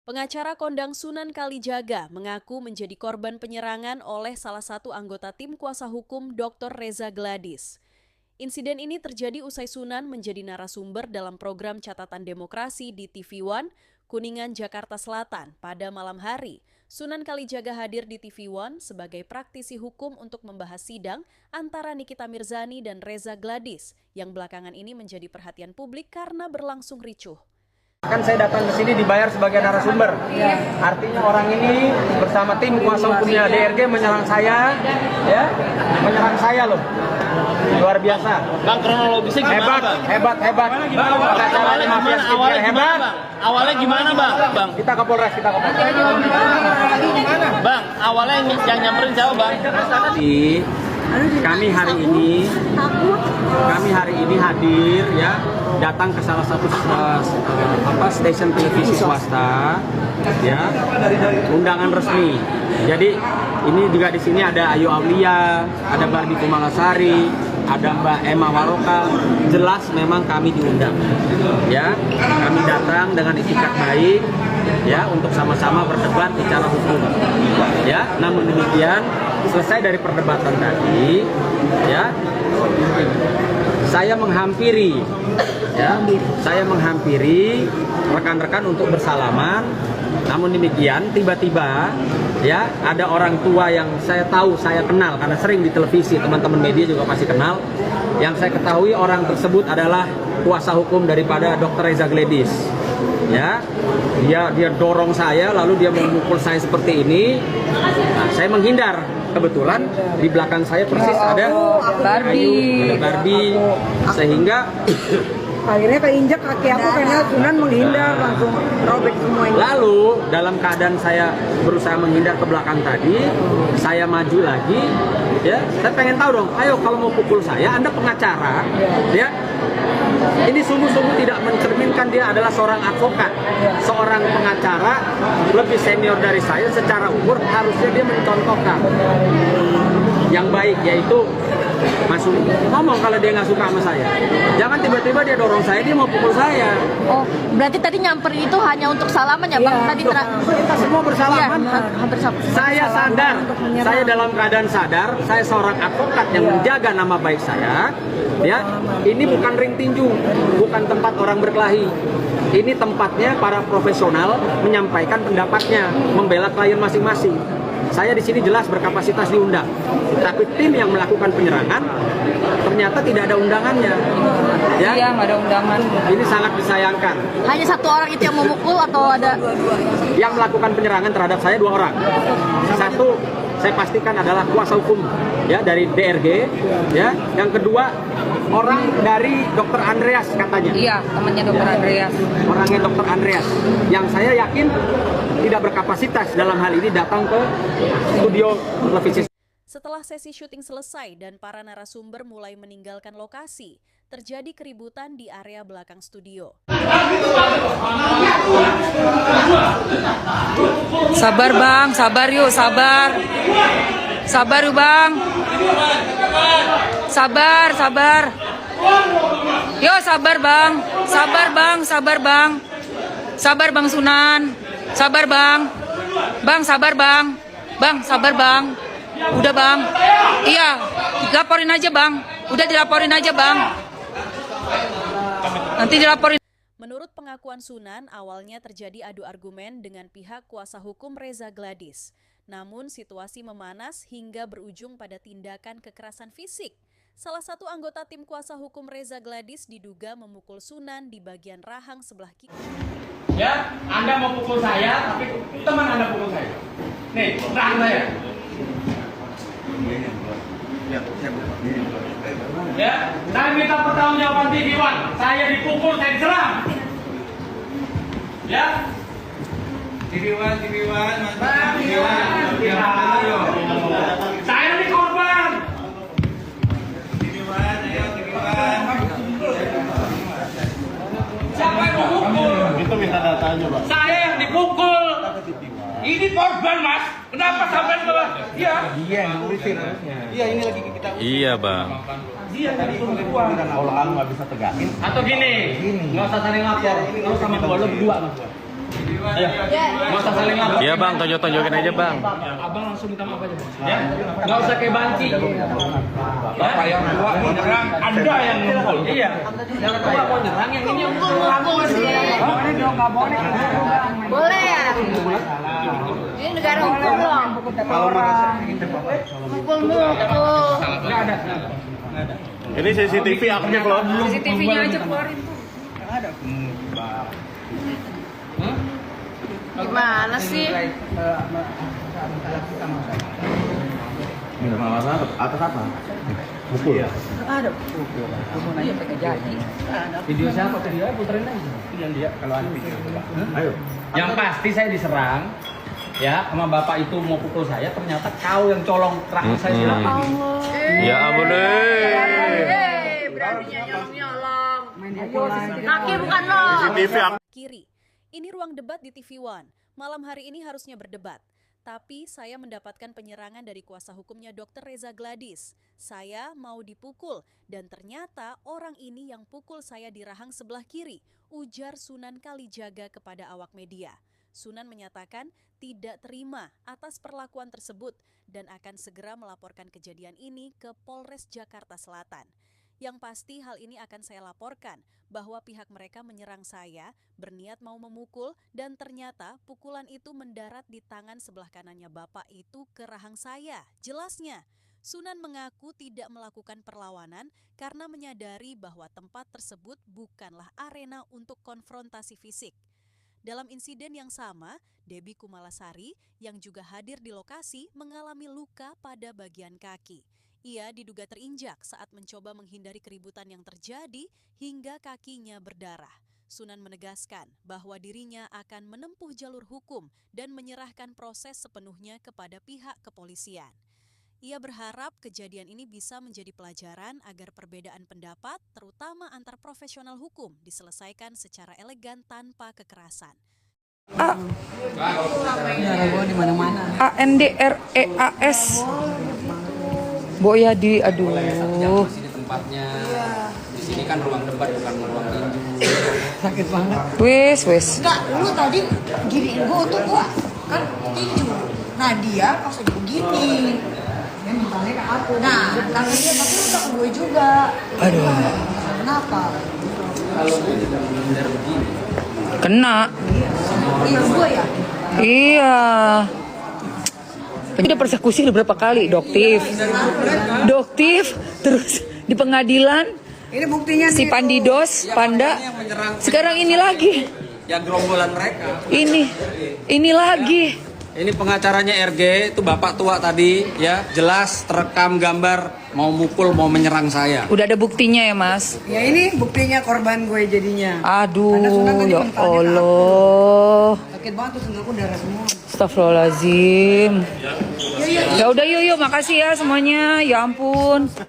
Pengacara kondang Sunan Kalijaga mengaku menjadi korban penyerangan oleh salah satu anggota tim kuasa hukum Dr. Reza Gladys. Insiden ini terjadi usai Sunan menjadi narasumber dalam program Catatan Demokrasi di TV One, Kuningan, Jakarta Selatan pada malam hari. Sunan Kalijaga hadir di TV One sebagai praktisi hukum untuk membahas sidang antara Nikita Mirzani dan Reza Gladys yang belakangan ini menjadi perhatian publik karena berlangsung ricuh. Kan saya datang ke sini dibayar sebagai narasumber. Artinya orang ini bersama tim kuasa hukumnya DRG menyerang saya, ya, menyerang saya loh. Luar biasa. Bang, kronologisnya gimana, hebat. Awalnya gimana, hebat. Awalnya gimana, Bang? Kita ke Polres. Bang, awalnya yang nyamperin siapa, Bang? Kami hari ini hadir, ya, datang ke salah satu stasiun televisi swasta, ya, undangan resmi. Jadi ini juga di sini ada Ayu Aulia, ada Barbie Kumalasari, ada Mbak Emma Waroka. Jelas memang kami diundang, ya. Kami datang dengan itikat baik, ya, untuk sama-sama berdebat secara hukum, ya. Namun demikian, selesai dari perdebatan tadi, ya, saya menghampiri rekan-rekan untuk bersalaman. Namun demikian, tiba-tiba, ya, ada orang tua yang saya tahu, saya kenal karena sering di televisi, teman-teman media juga pasti kenal. Yang saya ketahui orang tersebut adalah kuasa hukum daripada Dr. Reza Gladys. Ya, dia dorong saya, lalu dia memukul saya seperti ini. Nah, saya menghindar. Kebetulan di belakang saya persis ada Barbie, sehingga akhirnya keinjak kaki aku karena Sunan menghindar, langsung robek semuanya. Lalu dalam keadaan saya berusaha menghindar ke belakang tadi, saya maju lagi, ya. Saya pengen tahu dong, ayo kalau mau pukul saya, Anda pengacara, ya. Ini sungguh-sungguh tidak mencerminkan dia adalah seorang advokat, seorang pengacara lebih senior dari saya secara umur, harusnya dia mencontohkan yang baik, yaitu masuk ngomong kalau dia nggak suka sama saya. Jangan tiba-tiba dia dorong saya, dia mau pukul saya. Oh, berarti tadi nyamperin itu hanya untuk salaman ya, Bang? Tadi kita semua bersalaman. Iya, hampir sama. Saya sadar, saya dalam keadaan sadar, saya seorang advokat yang menjaga nama baik saya. Ya, ini bukan ring tinju, bukan tempat orang berkelahi. Ini tempatnya para profesional menyampaikan pendapatnya, membela klien masing-masing. Saya di sini jelas berkapasitas diundang, tapi tim yang melakukan penyerangan ternyata tidak ada undangannya. Ya? Iya, nggak ada undangan. Ini sangat disayangkan. Hanya satu orang itu yang memukul atau ada? Yang melakukan penyerangan terhadap saya 2 orang. Satu saya pastikan adalah kuasa hukum, ya, dari DRG, ya. Yang kedua orang dari Dr. Andreas katanya. Iya, temannya Dr. Andreas. Orangnya Dr. Andreas, yang saya yakin tidak berkapasitas dalam hal ini datang ke studio televisi. Setelah sesi syuting selesai dan para narasumber mulai meninggalkan lokasi, terjadi keributan di area belakang studio. Sabar Bang, sabar yuk, sabar. Sabar yuk Bang. Sabar. Yo sabar Bang. Sabar Bang Sunan. Sabar Bang. Bang sabar Bang. Bang sabar Bang. Udah Bang. Iya, dilaporin aja Bang. Udah dilaporin aja Bang. Nanti dilaporin. Menurut pengakuan Sunan, awalnya terjadi adu argumen dengan pihak kuasa hukum Reza Gladys. Namun situasi memanas hingga berujung pada tindakan kekerasan fisik. Salah satu anggota tim kuasa hukum Reza Gladys diduga memukul Sunan di bagian rahang sebelah kiri. Ya, Anda mau pukul saya, tapi teman Anda pukul saya. Nih, rahang saya. Ya, saya minta pertanggungjawaban TV One. Saya dipukul, saya diserang. Ya. TV One, mantap. TV One. Saya ini korban. TV One, ayo TV One. Siapa yang memukul? Itu minta datanya, Bang. Saya yang dipukul. Ini korban, Mas. Kenapa sampai ke bawah? Iya. Iya, ngurusin. Iya, ini lagi kita. Iya, Bang. Dia tadi perempuan. Kalau kamu nggak bisa tegakin. Atau gini, nggak usah saling lapor. Kalau sama gua, lo berdua sama gua. Ayo, nggak usah saling lapor. Iya bang, tonjokin aja bang. Abang langsung minta maaf aja. Ya, nggak usah kayak banci. Bapak yang tua mau nyerang, Anda yang ngumpul. Iya. Yang tua mau nyerang, yang ini ngumpul sih. Boleh ya? Ini negara hukum loh. Kalau merasa gitu, Mukul mukul. nggak ada. Ini CCTV aktif loh. CCTV-nya aja keluarin. Gimana sih? Atas apa? Mukul. Ada. Video siapa? Video puterin aja. Yang dia kalau ada video. Ayo. Yang pasti saya diserang. Ya, sama bapak itu mau pukul saya, ternyata kau yang colong terakhir saya silakan. Ya ampun Beraninya nyolong-nyolong. Kaki bukan lo. CCTV aktif. Kiri. Ini ruang debat di TV One. Malam hari ini harusnya berdebat. Tapi saya mendapatkan penyerangan dari kuasa hukumnya Dr. Reza Gladys. Saya mau dipukul dan ternyata orang ini yang pukul saya di rahang sebelah kiri, ujar Sunan Kalijaga kepada awak media. Sunan menyatakan tidak terima atas perlakuan tersebut dan akan segera melaporkan kejadian ini ke Polres Jakarta Selatan. Yang pasti hal ini akan saya laporkan bahwa pihak mereka menyerang saya, berniat mau memukul dan ternyata pukulan itu mendarat di tangan sebelah kanannya bapak itu ke rahang saya. Jelasnya, Sunan mengaku tidak melakukan perlawanan karena menyadari bahwa tempat tersebut bukanlah arena untuk konfrontasi fisik. Dalam insiden yang sama, Debbie Kumalasari yang juga hadir di lokasi mengalami luka pada bagian kaki. Ia diduga terinjak saat mencoba menghindari keributan yang terjadi hingga kakinya berdarah. Sunan menegaskan bahwa dirinya akan menempuh jalur hukum dan menyerahkan proses sepenuhnya kepada pihak kepolisian. Ia berharap kejadian ini bisa menjadi pelajaran agar perbedaan pendapat, terutama antar profesional hukum, diselesaikan secara elegan tanpa kekerasan. ANDREAS Boyadi, aduh. Masih di tempatnya. Di sini kan ruang debat bukan ruang tinju. Sakit banget. Wes. Enggak, lu tadi giniin gue untuk gua kan tinju. Nah dia pas lagi begini, dia mintalnya ke aku. Nah, kata dia tapi lu ke gue juga. Aduh. Kenapa? Kalau gue tidak menghindar begini. Kena. Iya gue ya. Iya. Udah persekusi udah berapa kali, Doktif, terus di pengadilan. Ini buktinya Si Pandidos, Panda. Sekarang ini lagi. Ya gerombolan mereka. Ini lagi. Ini pengacaranya RG, itu bapak tua tadi, ya jelas terekam gambar mau mukul, mau menyerang saya. Udah ada buktinya ya, Mas? Ya ini buktinya korban gue jadinya. Aduh, Karena Sunan tadi ya mentalnya ke Allah. Sakit banget tuh sendalku darah semua. Astagfirullahaladzim. Ya udah yuk, makasih ya semuanya. Ya ampun.